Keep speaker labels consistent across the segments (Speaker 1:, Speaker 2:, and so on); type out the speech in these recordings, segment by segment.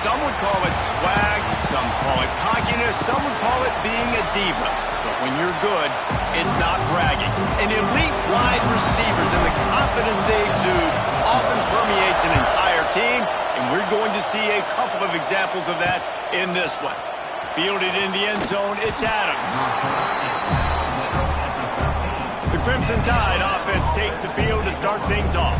Speaker 1: Some would call it swag, some call it cockiness, some would call it being a diva. But when you're good, it's not bragging. And elite wide receivers and the confidence they exude often permeates an entire team, and we're going to see a couple of examples of that in this one. Fielded in the end zone, it's Adams. The Crimson Tide offense takes the field to start things off.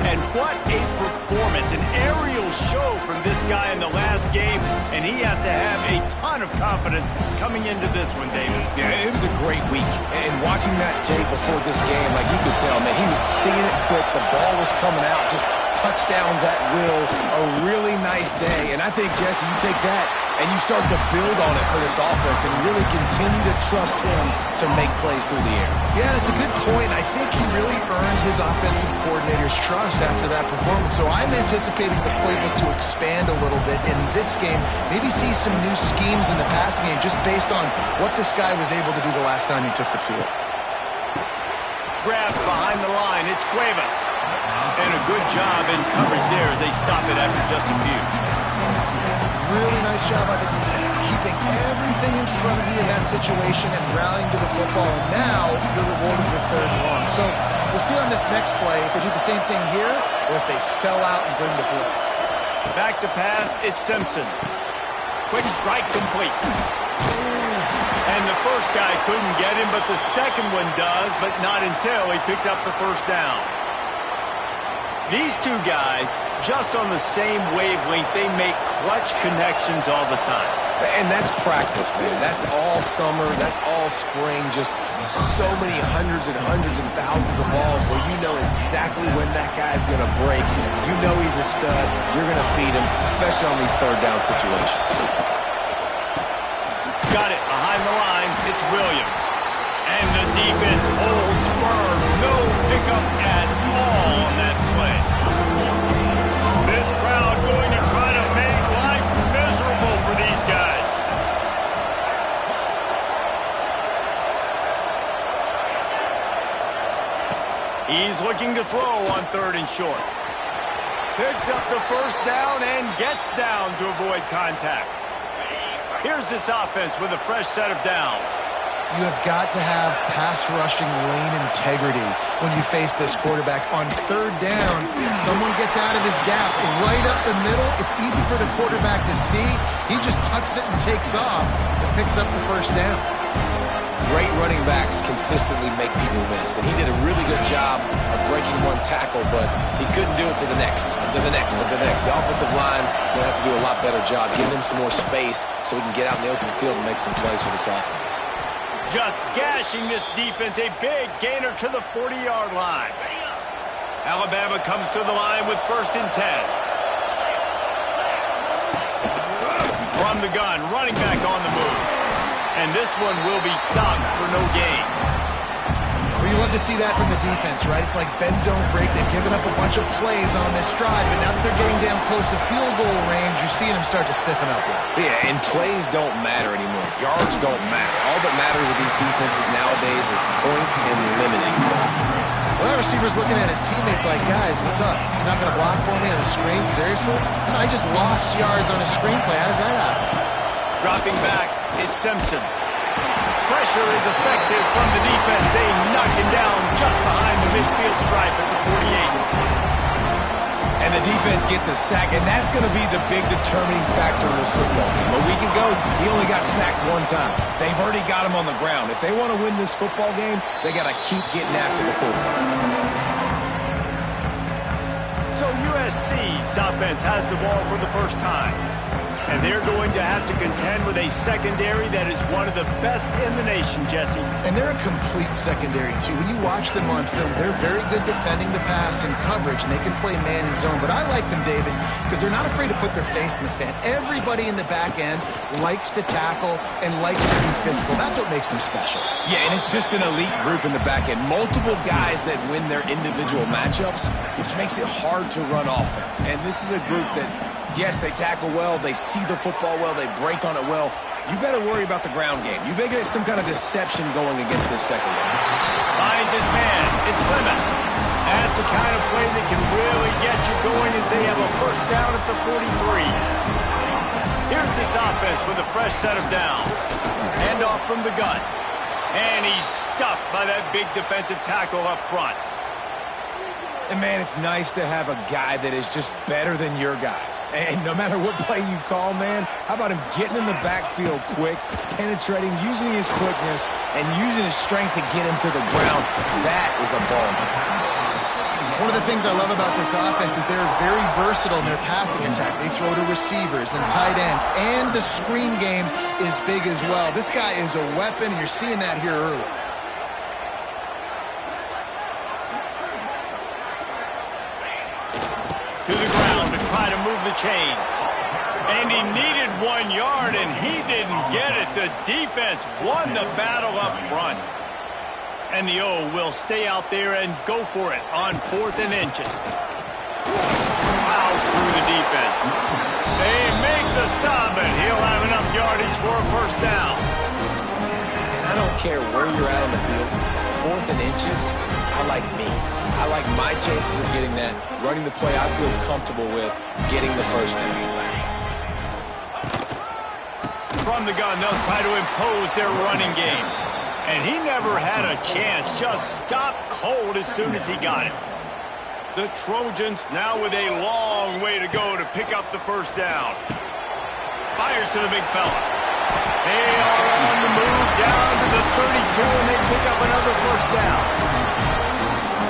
Speaker 1: And what a performance, an aerial show from this guy in the last game, and he has to have a ton of confidence coming into this one, David.
Speaker 2: Yeah, it was a great week. And watching that tape before this game, like you could tell, man, he was seeing it quick. The ball was coming out, just touchdowns at will. A really nice day. And I think, Jesse, you take that and you start to build on it for this offense and really continue to trust him to make plays through the air.
Speaker 3: Yeah, that's a good point. I think he really earned his offensive coordinator's trust after that performance. So I'm anticipating the playbook to expand a little bit in this game. Maybe see some new schemes in the passing game just based on what this guy was able to do the last time he took the field.
Speaker 1: Grabs behind the line. It's Cuevas. And a good job in coverage there as they stop it after just a few.
Speaker 3: Really nice job by the defense, keeping everything in front of you in that situation and rallying to the football. And now you're rewarded with third and long. So we'll see on this next play if they do the same thing here or if they sell out and bring the blitz.
Speaker 1: Back to pass, it's Simpson. Quick strike complete. And the first guy couldn't get him, but the second one does, but not until he picks up the first down. These two guys, just on the same wavelength, they make clutch connections all the time.
Speaker 2: And that's practice, man. That's all summer. That's all spring. Just so many hundreds and thousands of balls where you know exactly when that guy's going to break. You know he's a stud. You're going to feed him, especially on these third down situations.
Speaker 1: Got it behind the line. It's Williams. And the defense holds firm. No pickup at all on that play. This crowd going to try to make life miserable for these guys. He's looking to throw on third and short. Picks up the first down and gets down to avoid contact. Here's this offense with a fresh set of downs.
Speaker 3: You have got to have pass rushing lane integrity when you face this quarterback. On third down, someone gets out of his gap right up the middle. It's easy for the quarterback to see. He just tucks it and takes off and picks up the first down.
Speaker 2: Great running backs consistently make people miss, and he did a really good job of breaking one tackle, but he couldn't do it to the next, and to the next, and to the next. The offensive line will have to do a lot better job giving him some more space so he can get out in the open field and make some plays for this offense.
Speaker 1: Just gashing this defense, a big gainer to the 40-yard line. Alabama comes to the line with 1st and 10. From the gun, running back on the move. And this one will be stopped for no gain.
Speaker 3: Well, you love to see that from the defense, right? It's like bend, don't break. They've given up a bunch of plays on this drive, but now that they're getting down close to field goal range, you're seeing them start to stiffen up.
Speaker 2: Yeah, and plays don't matter anymore. Yards don't matter. All that matters with these defenses nowadays is points and limiting.
Speaker 3: Well, that receiver's looking at his teammates like, guys, what's up? You're not going to block for me on the screen? Seriously? No, I just lost yards on a screenplay. How does that happen?
Speaker 1: Dropping back, it's Simpson. Pressure is effective from the defense. They knock him down just behind the midfield stripe at the 48.
Speaker 2: And the defense gets a sack, and that's going to be the big determining factor in this football game. A week ago, he only got sacked one time. They've already got him on the ground. If they want to win this football game, they got to keep getting after the quarterback.
Speaker 1: So USC's offense has the ball for the first time. And they're going to have to contend with a secondary that is one of the best in the nation, Jesse.
Speaker 3: And they're a complete secondary, too. When you watch them on film, they're very good defending the pass and coverage, and they can play man and zone. But I like them, David, because they're not afraid to put their face in the fan. Everybody in the back end likes to tackle and likes to be physical. That's what makes them special.
Speaker 2: Yeah, and it's just an elite group in the back end. Multiple guys that win their individual matchups, which makes it hard to run offense. And this is a group that, yes, they tackle well, they see the football well, they break on it well. You better worry about the ground game. You better get some kind of deception going against this secondary.
Speaker 1: Finds his man. It's Lemon. That's the kind of play that can really get you going as they have a first down at the 43. Here's this offense with a fresh set of downs. Handoff from the gun. And he's stuffed by that big defensive tackle up front.
Speaker 2: And, man, it's nice to have a guy that is just better than your guys. And no matter what play you call, man, how about him getting in the backfield quick, penetrating, using his quickness, and using his strength to get him to the ground? That is a ball.
Speaker 3: One of the things I love about this offense is they're very versatile in their passing attack. They throw to receivers and tight ends, and the screen game is big as well. This guy is a weapon, and you're seeing that here early.
Speaker 1: To the ground to try to move the chains. And he needed 1 yard, and he didn't get it. The defense won the battle up front. And the O will stay out there and go for it on 4th and inches. Fouls through the defense. They make the stop, and he'll have enough yardage for a first down.
Speaker 2: And I don't care where you're at on the field. 4th and inches, I like me. I like my chances of getting that, running the play I feel comfortable with, getting the first down.
Speaker 1: From the gun, they'll try to impose their running game. And he never had a chance, just stopped cold as soon as he got it. The Trojans now with a long way to go to pick up the first down. Fires to the big fella. They are on the move down to the 32, and they pick up another first down.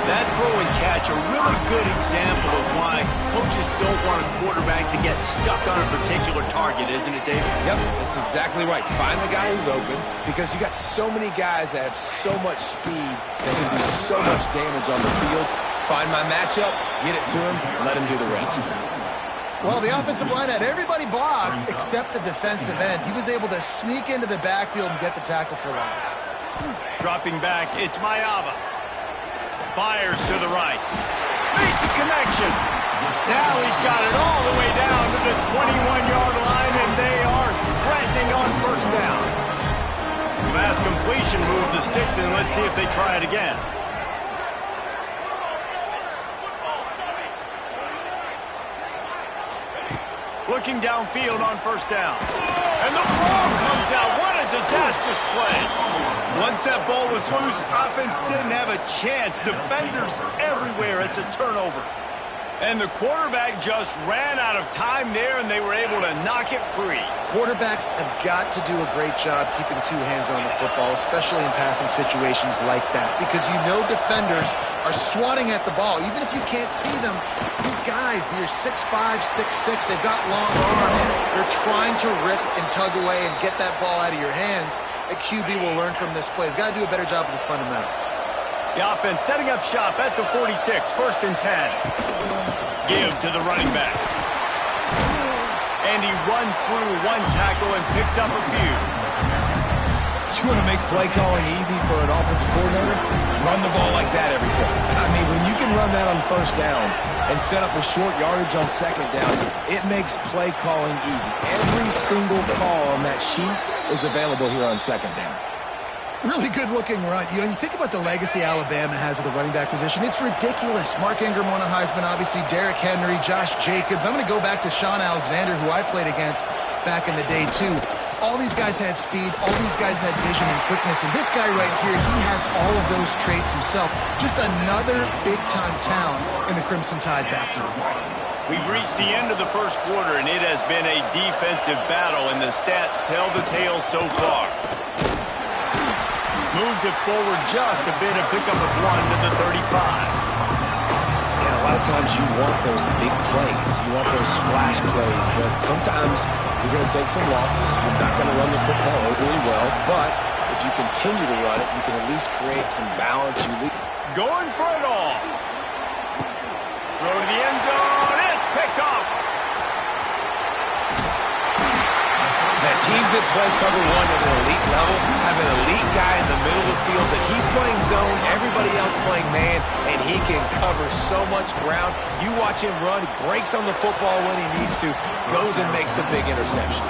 Speaker 1: That throw and catch, a really good example of why coaches don't want a quarterback to get stuck on a particular target, isn't it, David?
Speaker 2: Yep, that's exactly right. Find the guy who's open, because you got so many guys that have so much speed that can do so much damage on the field. Find my matchup, get it to him, let him do the rest.
Speaker 3: Well, the offensive line had everybody blocked except the defensive end. He was able to sneak into the backfield and get the tackle for loss.
Speaker 1: Dropping back, it's Mayava. Fires to the right. Makes a connection. Now he's got it all the way down to the 21-yard line, and they are threatening on first down. Fast completion, move the sticks, and let's see if they try it again. Looking downfield on first down. And the ball comes out. What a disastrous play. Once that ball was loose, offense didn't have a chance. Defenders everywhere. It's a turnover. And the quarterback just ran out of time there, and they were able to knock it free.
Speaker 3: Quarterbacks have got to do a great job keeping two hands on the football, especially in passing situations like that, because you know defenders are swatting at the ball. Even if you can't see them, these guys, they're 6'5", 6'6", they've got long arms. They're trying to rip and tug away and get that ball out of your hands. A QB will learn from this play. He's got to do a better job with his fundamentals.
Speaker 1: The offense setting up shop at the 46, 1st and 10. Give to the running back. And he runs through one tackle and picks up a few.
Speaker 2: You want to make play calling easy for an offensive coordinator? Run the ball like that every play. I mean, when you can run that on first down and set up a short yardage on second down, it makes play calling easy. Every single call on that sheet is available here on second down.
Speaker 3: Really good-looking run. You know, you think about the legacy Alabama has at the running back position. It's ridiculous. Mark Ingram won a Heisman, obviously Derrick Henry, Josh Jacobs. I'm going to go back to Sean Alexander, who I played against back in the day, too. All these guys had speed. All these guys had vision and quickness. And this guy right here, he has all of those traits himself. Just another big-time talent in the Crimson Tide backfield.
Speaker 1: We've reached the end of the first quarter, and it has been a defensive battle, and the stats tell the tale so far. Moves it forward just a bit, a pickup of 1 to the 35.
Speaker 2: Yeah, a lot of times you want those big plays. You want those splash plays, but sometimes you're going to take some losses. You're not going to run the football overly well, but if you continue to run it, you can at least create some balance.
Speaker 1: Going for it all. Throw to the end zone. It's picked off.
Speaker 2: Now, teams that play cover one at an elite level have an elite guy in the middle of the field that he's playing zone, everybody else playing man, and he can cover so much ground. You watch him run, he breaks on the football when he needs to, goes and makes the big interception.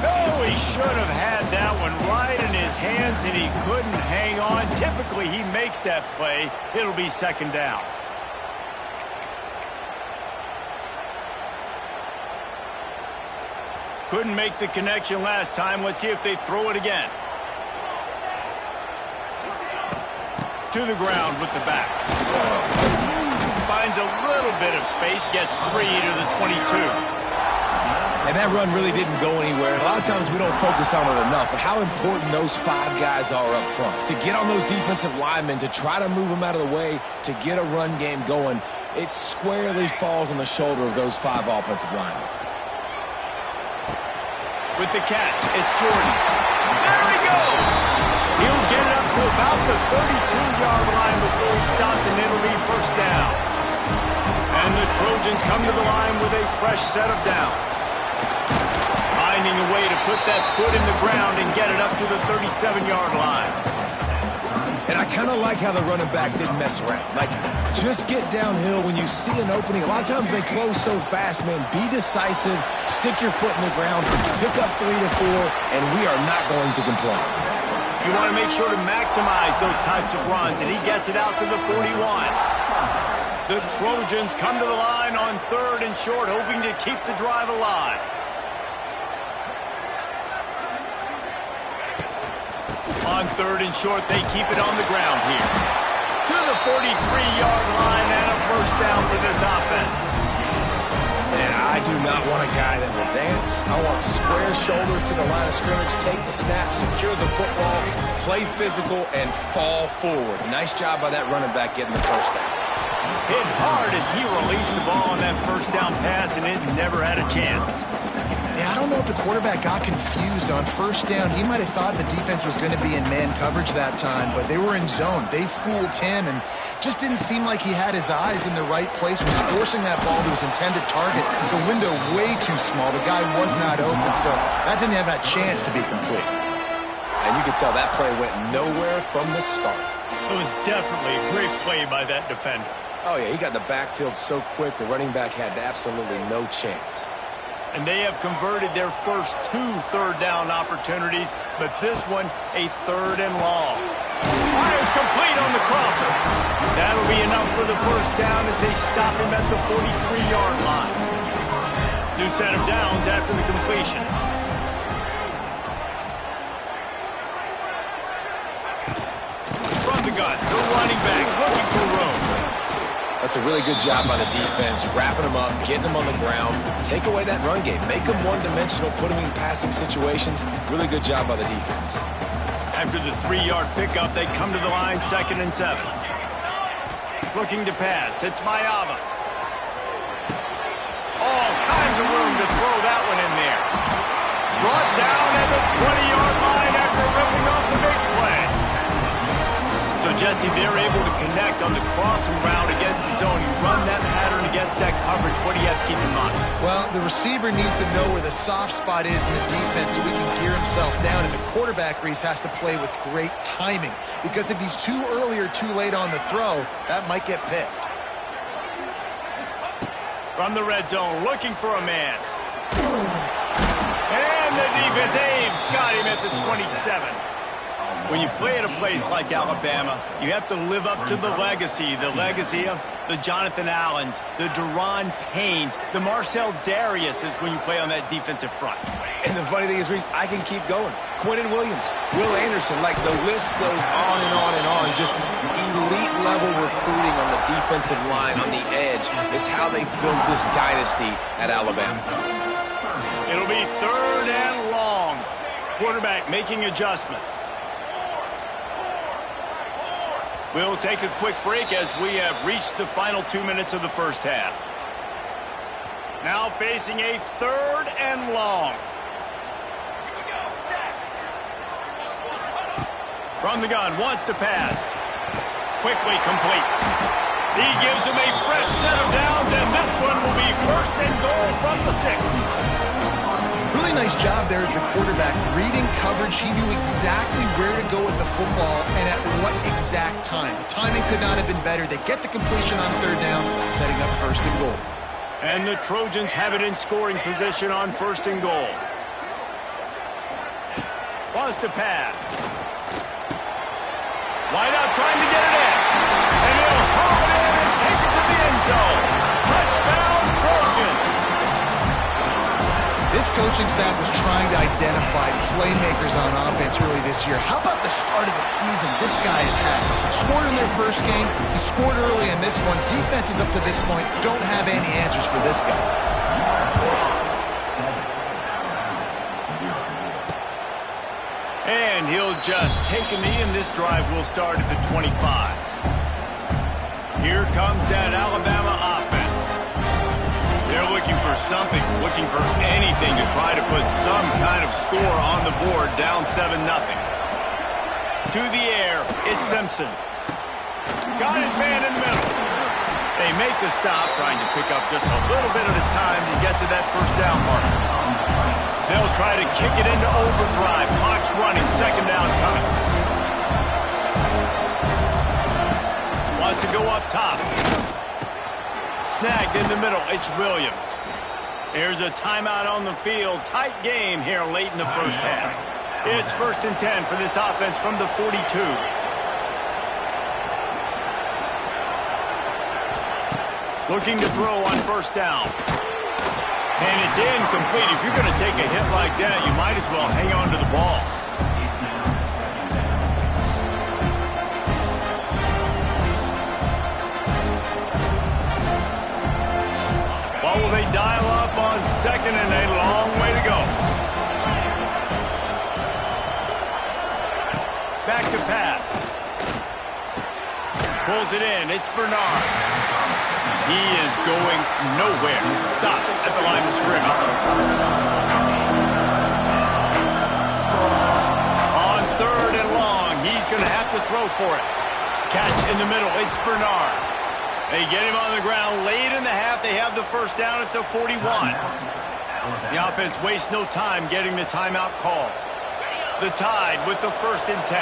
Speaker 1: Oh, he should have had that one right in his hands, and he couldn't hang on. Typically, he makes that play. It'll be second down. Couldn't make the connection last time. Let's see if they throw it again. To the ground with the back. Finds a little bit of space, gets 3 to the 22.
Speaker 2: And that run really didn't go anywhere. A lot of times we don't focus on it enough, but how important those 5 guys are up front. To get on those defensive linemen, to try to move them out of the way, to get a run game going, it squarely falls on the shoulder of those 5 offensive linemen.
Speaker 1: With the catch, it's Jordan. There he goes! He'll get it up to about the 32-yard line before he stopped, and it'll be first down. And the Trojans come to the line with a fresh set of downs. Finding a way to put that foot in the ground and get it up to the 37-yard line.
Speaker 2: And I kind of like how the running back didn't mess around. Like, just get downhill when you see an opening. A lot of times they close so fast, man. Be decisive, stick your foot in the ground, pick up 3 to 4, and we are not going to complain.
Speaker 1: You want to make sure to maximize those types of runs, and he gets it out to the 41. The Trojans come to the line on 3rd and short, hoping to keep the drive alive. On 3rd and short, they keep it on the ground here. To the 43-yard line and a first down for this offense.
Speaker 2: And I do not want a guy that will dance. I want square shoulders to the line of scrimmage, take the snap, secure the football, play physical, and fall forward. Nice job by that running back getting the first down.
Speaker 1: Hit hard as he released the ball on that first down pass, and it never had a chance.
Speaker 3: Yeah, I don't know if the quarterback got confused on first down. He might have thought the defense was going to be in man coverage that time, but they were in zone. They fooled him and just didn't seem like he had his eyes in the right place. Was forcing that ball to his intended target. The window way too small. The guy was not open, so that didn't have that chance to be complete.
Speaker 2: And you could tell that play went nowhere from the start.
Speaker 1: It was definitely a great play by that defender.
Speaker 2: Oh, yeah, he got in the backfield so quick, the running back had absolutely no chance.
Speaker 1: And they have converted their first 2 third-down opportunities, but this one a 3rd and long. Fires complete on the crosser. That'll be enough for the first down as they stop him at the 43-yard line. New set of downs after the completion. From the gun, the running back looking for room.
Speaker 2: That's a really good job by the defense, wrapping them up, getting them on the ground, take away that run game, make them one-dimensional, put them in passing situations. Really good job by the defense.
Speaker 1: After the 3-yard pickup, they come to the line 2nd and 7. Looking to pass, it's Mayava. All kinds of room to throw that one in there. Brought down at the 20-yard line after ripping off the big play. So, Jesse, they're able to connect on the crossing route against the zone. You run that pattern against that coverage. What do you have to keep in mind?
Speaker 3: Well, the receiver needs to know where the soft spot is in the defense so he can gear himself down. And the quarterback, Reese, has to play with great timing. Because if he's too early or too late on the throw, that might get picked.
Speaker 1: From the red zone, looking for a man. And the defense, they've got him at the 27. When you play at a place like Alabama, you have to live up to the legacy of the Jonathan Allens, the Deron Paynes, the Marcel Dariuses when you play on that defensive front.
Speaker 2: And the funny thing is, Reese, I can keep going. Quentin Williams, Will Anderson, like the list goes on and on and on. Just elite level recruiting on the defensive line, on the edge, is how they built this dynasty at Alabama.
Speaker 1: It'll be 3rd and long. Quarterback making adjustments. We'll take a quick break as we have reached the final 2 minutes of the first half. Now facing a 3rd and long. From the gun, wants to pass. Quickly complete. He gives him a fresh set of downs, and this one will be 1st and goal from the 6.
Speaker 3: Really nice job there of the quarterback. Reading coverage, he knew exactly where to go with the football and at what exact time. The timing could not have been better. They get the completion on 3rd down, setting up 1st and goal.
Speaker 1: And the Trojans have it in scoring position on 1st and goal. Wants to pass. Wide out trying to get it in. And he'll haul it in and take it to the end zone. Touchdown, Trojans.
Speaker 3: This This coaching staff was trying to identify playmakers on offense early this year. How about the start of the season this guy has had? Scored in their first game. He scored early in this one. Defenses up to this point don't have any answers for this guy.
Speaker 1: And he'll just take a knee, and this drive will start at the 25. Here comes that Alabama offense. They're looking for something, looking for anything to try to put some kind of score on the board, down 7-0. To the air, it's Simpson. Got his man in the middle. They make the stop, trying to pick up just a little bit at a time to get to that first down mark. They'll try to kick it into overdrive. Clock's running, second down coming. Wants to go up top. Snagged in the middle, it's Williams. Here's a timeout on the field. Tight game here late in the first half. It's 1st and 10 for this offense from the 42. Looking to throw on first down. And it's incomplete. If you're going to take a hit like that, you might as well hang on to the ball. What will they dial up on second, and a long way to go. Back to pass. Pulls it in. It's Bernard. He is going nowhere. Stop at the line of scrimmage. On 3rd and long, he's going to have to throw for it. Catch in the middle. It's Bernard. They get him on the ground late in the half. They have the first down at the 41. The offense wastes no time getting the timeout call. The Tide with the 1st and 10.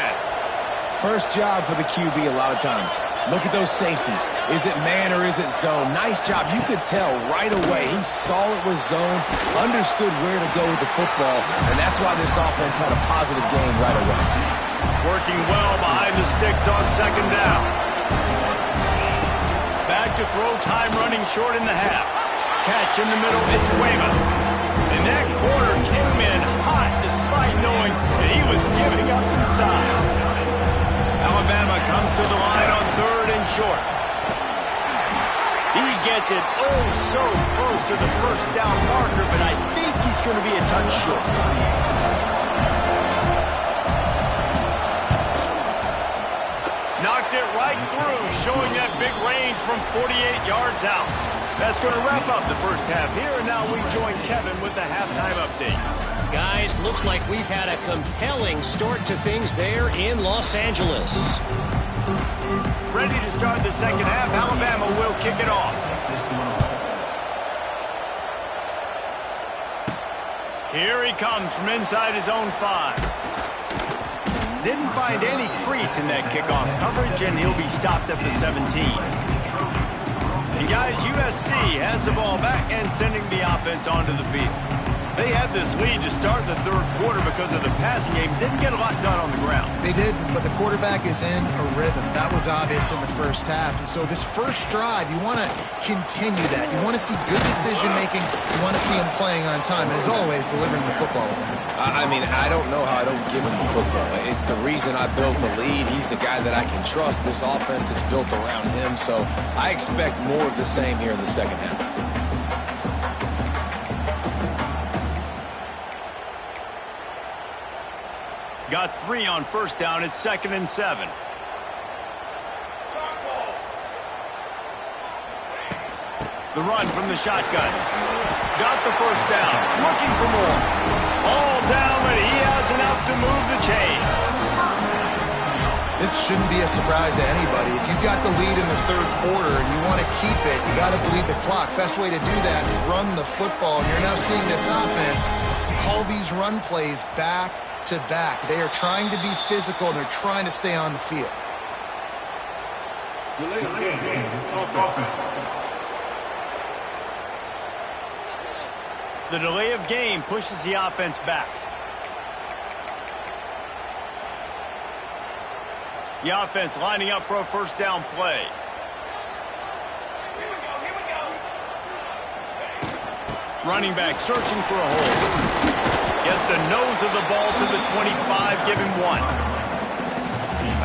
Speaker 2: First job for the QB a lot of times. Look at those safeties. Is it man or is it zone? Nice job. You could tell right away. He saw it was zone, understood where to go with the football, and that's why this offense had a positive game right away.
Speaker 1: Working well behind the sticks on second down. Back to throw, time running short in the half. Catch in the middle, it's Bama. And that corner came in hot despite knowing that he was giving up some size. Alabama comes to the line on 3rd and short. He gets it oh so close to the first down marker, but I think he's going to be a touch short. Knocked it right through, showing that big range from 48 yards out. That's going to wrap up the first half here, and now we join Kevin with the halftime update.
Speaker 4: Guys, looks like we've had a compelling start to things there in Los Angeles.
Speaker 1: Ready to start the second half. Alabama will kick it off. Here he comes from inside his own 5. Didn't find any crease in that kickoff coverage, and he'll be stopped at the 17. And guys, USC has the ball back and sending the offense onto the field. They had this lead to start the 3rd quarter because of the passing game. Didn't get a lot done on the ground.
Speaker 3: They did, but the quarterback is in a rhythm. That was obvious in the first half. And so this first drive, you want to continue that. You want to see good decision-making. You want to see him playing on time. And as always, delivering the football with that.
Speaker 2: I mean, I don't know how I don't give him the football. It's the reason I built the lead. He's the guy that I can trust. This offense is built around him. So I expect more of the same here in the second half.
Speaker 1: Got 3 on first down. It's 2nd and 7. The run from the shotgun. Got the first down. Looking for more. All down, but he has enough to move the chains.
Speaker 3: This shouldn't be a surprise to anybody. If you've got the lead in the 3rd quarter and you want to keep it, you got to bleed the clock. Best way to do that, run the football. And you're now seeing this offense call these run plays back to back. They are trying to be physical, and they're trying to stay on the field.
Speaker 1: The delay of game pushes the offense back. The offense lining up for a first down play. Running back searching for a hole. Gets the nose of the ball to the 25, give him 1.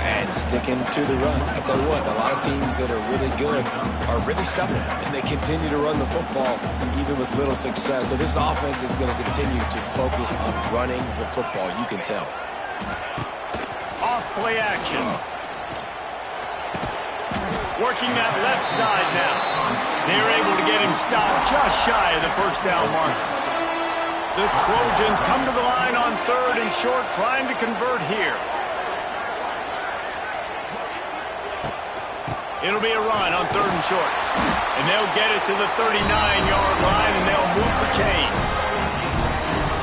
Speaker 2: And sticking to the run. I tell you what, a lot of teams that are really good are really stubborn, and they continue to run the football even with little success. So this offense is going to continue to focus on running the football. You can tell.
Speaker 1: Off play action. Working that left side now. They're able to get him stopped just shy of the first down mark. The Trojans come to the line on 3rd and short, trying to convert here. It'll be a run on 3rd and short. And they'll get it to the 39-yard line, and they'll move the chains.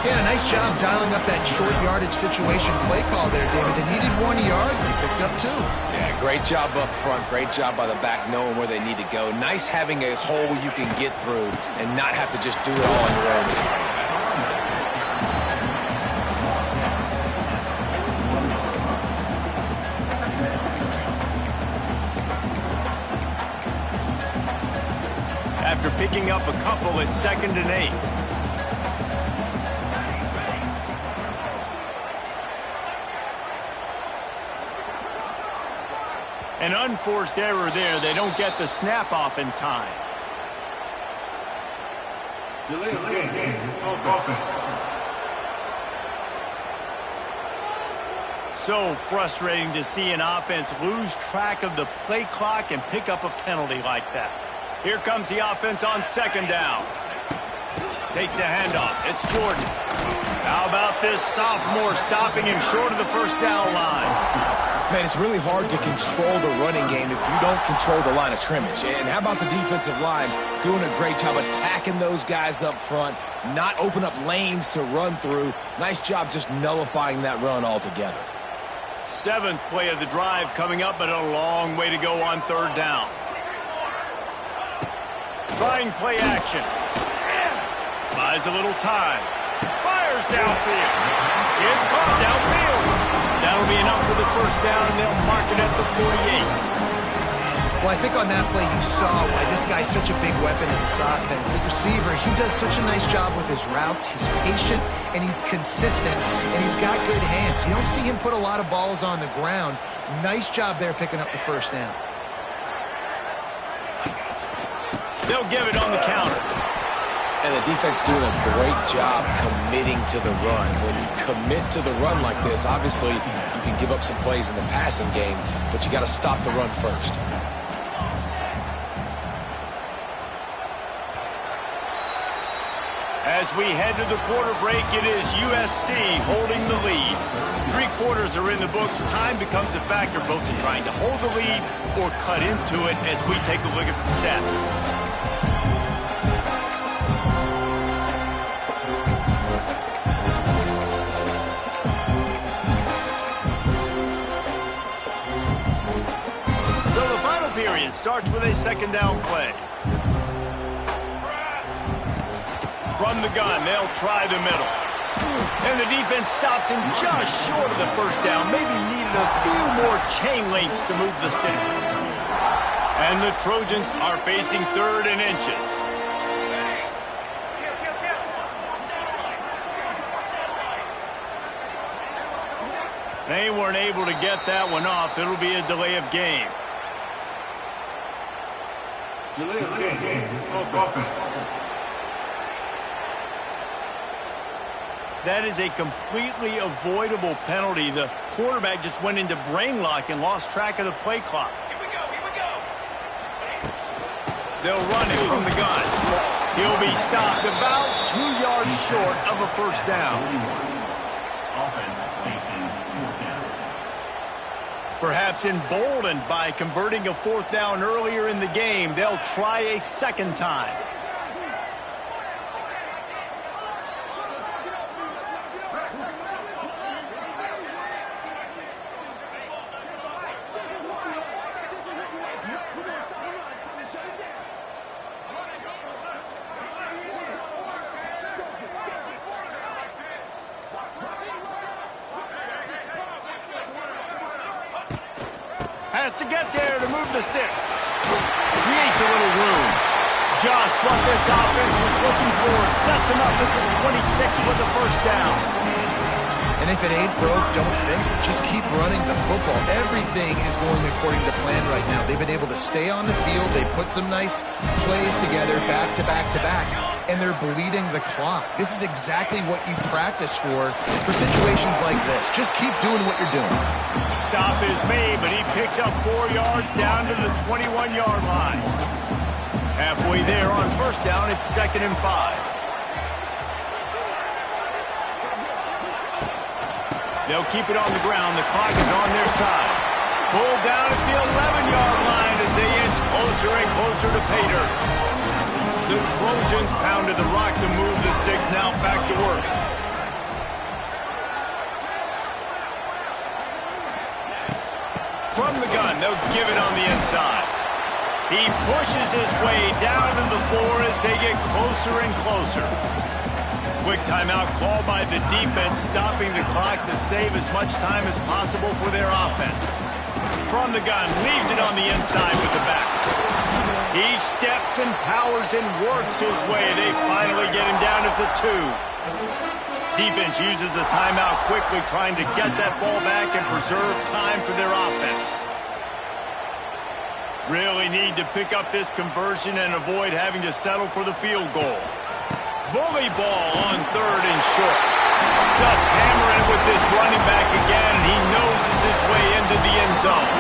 Speaker 3: Yeah, nice job dialing up that short yardage situation play call there, David. They needed 1 yard, they picked up 2.
Speaker 2: Yeah, great job up front. Great job by the back knowing where they need to go. Nice having a hole you can get through and not have to just do it all on your own as a running back.
Speaker 1: After picking up a couple at 2nd and 8. An unforced error there. They don't get the snap off in time.
Speaker 5: Delay of game. Offense.
Speaker 1: So frustrating to see an offense lose track of the play clock and pick up a penalty like that. Here comes the offense on 2nd down. Takes the handoff. It's Jordan. How about this sophomore stopping him short of the first down line?
Speaker 2: Man, it's really hard to control the running game if you don't control the line of scrimmage. And how about the defensive line doing a great job attacking those guys up front, not open up lanes to run through. Nice job just nullifying that run altogether.
Speaker 1: 7th play of the drive coming up, but a long way to go on 3rd down. Trying play action. Buys a little time. Fires downfield. It's caught downfield. That'll be enough for the first down, and they'll mark it at the 48.
Speaker 3: Well, I think on that play you saw why this guy's such a big weapon in this offense. At receiver, he does such a nice job with his routes. He's patient, and he's consistent, and he's got good hands. You don't see him put a lot of balls on the ground. Nice job there picking up the first down.
Speaker 1: They'll give it on the counter.
Speaker 2: And the defense doing a great job committing to the run. When you commit to the run like this, obviously you can give up some plays in the passing game, but you got to stop the run first.
Speaker 1: As we head to the quarter break, it is USC holding the lead. 3 quarters are in the books. Time becomes a factor both in trying to hold the lead or cut into it as we take a look at the stats. Period starts with a 2nd down play. From the gun, they'll try the middle. And the defense stops him just short of the first down. Maybe needed a few more chain links to move the sticks. And the Trojans are facing 3rd and inches. They weren't able to get that one off. It'll be a delay of game.
Speaker 5: Delay of game. Offense.
Speaker 1: That is a completely avoidable penalty. The quarterback just went into brain lock and lost track of the play clock. Here we go. They'll run it from the gun. He'll be stopped about 2 yards short of a first down. Perhaps emboldened by converting a 4th down earlier in the game, they'll try a 2nd time. Has to get there to move the sticks. Creates a little room. Just what this offense was looking for. Sets him up at the 26 with the first down.
Speaker 3: And if it ain't broke, don't fix it. Just keep running the football. Everything is going according to plan right now. They've been able to stay on the field. They put some nice plays together back to back to back, and they're bleeding the clock. This is exactly what you practice for situations like this. Just keep doing what you're doing.
Speaker 1: Stop is made, but he picks up 4 yards down to the 21-yard line. Halfway there on first down, it's 2nd and 5. They'll keep it on the ground. The clock is on their side. Pulled down at the 11-yard line as they inch closer and closer to pay dirt. The Trojans pounded the rock to move the sticks. Now back to work. From the gun, they'll give it on the inside. He pushes his way down to the floor as they get closer and closer. Quick timeout called by the defense, stopping the clock to save as much time as possible for their offense. From the gun, leaves it on the inside with the back. He steps and powers and works his way. They finally get him down at the 2. Defense uses a timeout quickly, trying to get that ball back and preserve time for their offense. Really need to pick up this conversion and avoid having to settle for the field goal. Bully ball on 3rd and short. Just hammering with this running back again, and he noses his way into the end zone.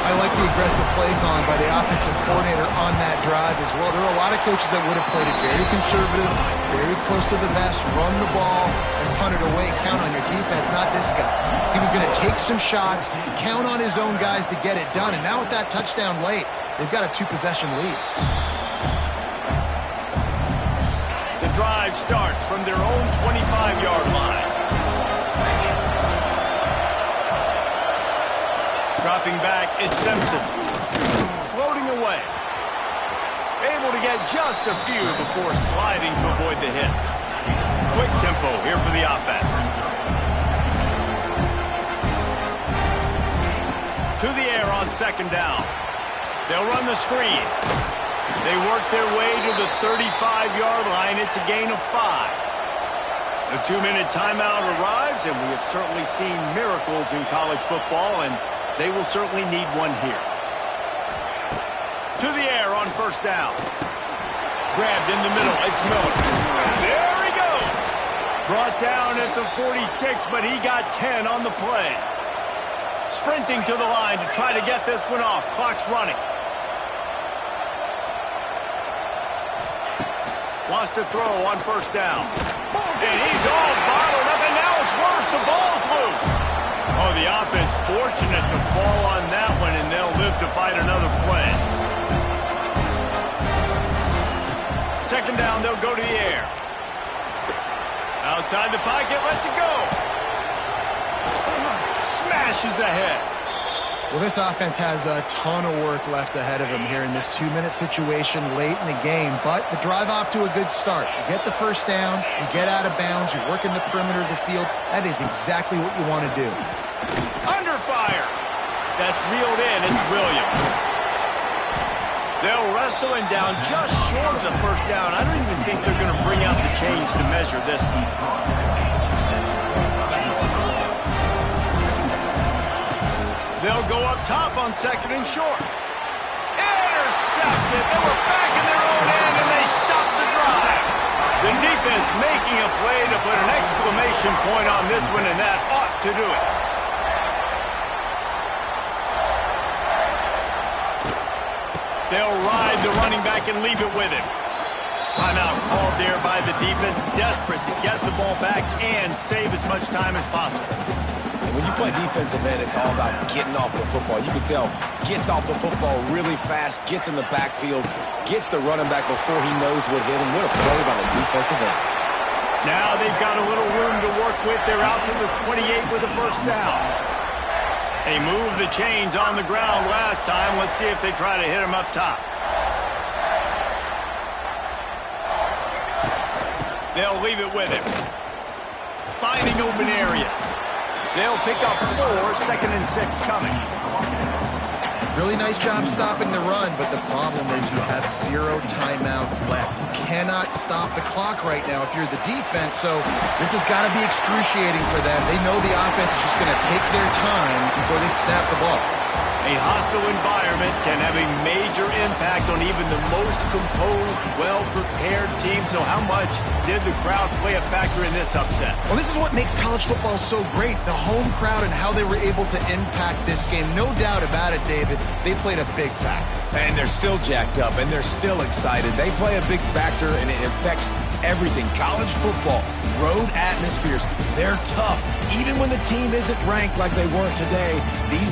Speaker 3: I like the aggressive play calling by the offensive coordinator on that drive as well. There are a lot of coaches that would have played it very conservative, very close to the vest, run the ball, and punt it away. Count on your defense, not this guy. He was going to take some shots, count on his own guys to get it done. And now with that touchdown late, they've got a 2-possession lead.
Speaker 1: The drive starts from their own 25-yard line. Dropping back, it's Simpson. Floating away. Able to get just a few before sliding to avoid the hits. Quick tempo here for the offense. To the air on 2nd down. They'll run the screen. They work their way to the 35-yard line. It's a gain of 5. The 2-minute timeout arrives, and we have certainly seen miracles in college football, and they will certainly need one here. To the air on 1st down. Grabbed in the middle. It's Miller. There he goes. Brought down at the 46, but he got 10 on the play. Sprinting to the line to try to get this one off. Clock's running. Wants to throw on 1st down. And he's all bottled up, and now it's worse. The ball's loose. Oh, the offense fortunate to fall on that one, and they'll live to fight another play. 2nd down, they'll go to the air. Outside the pocket, lets it go. Smashes ahead.
Speaker 3: Well, this offense has a ton of work left ahead of them here in this 2-minute situation late in the game, but the drive off to a good start. You get the 1st down, you get out of bounds, you're working the perimeter of the field. That is exactly what you want to do.
Speaker 1: Under fire. That's reeled in. It's Williams. They'll wrestle him down just short of the 1st down. I don't even think they're going to bring out the chains to measure this one. They'll go up top on 2nd and short. Intercepted. They were back in their own end, and they stopped the drive. The defense making a play to put an exclamation point on this one, and that ought to do it. They'll ride the running back and leave it with him. Timeout called there by the defense, desperate to get the ball back and save as much time as possible.
Speaker 2: And when you play defensive end, it's all about getting off the football. You can tell, gets off the football really fast, gets in the backfield, gets the running back before he knows what hit him. What a play by the defensive end.
Speaker 1: Now they've got a little room to work with. They're out to the 28 with the 1st down. They moved the chains on the ground last time. Let's see if they try to hit him up top. They'll leave it with him. Finding open areas. They'll pick up 4, 2nd and 6 coming.
Speaker 3: Really nice job stopping the run, but the problem is you have 0 timeouts left. You cannot stop the clock right now if you're the defense, so this has got to be excruciating for them. They know the offense is just going to take their time before they snap the ball.
Speaker 1: A hostile environment can have a major impact on even the most composed, well-prepared team. So how much did the crowd play a factor in this upset?
Speaker 3: Well, this is what makes college football so great, the home crowd and how they were able to impact this game. No doubt about it, David. They played a big factor.
Speaker 2: And they're still jacked up, and they're still excited. They play a big factor, and it affects everything. College football, road atmospheres, they're tough. Even when the team isn't ranked like they weren't today, these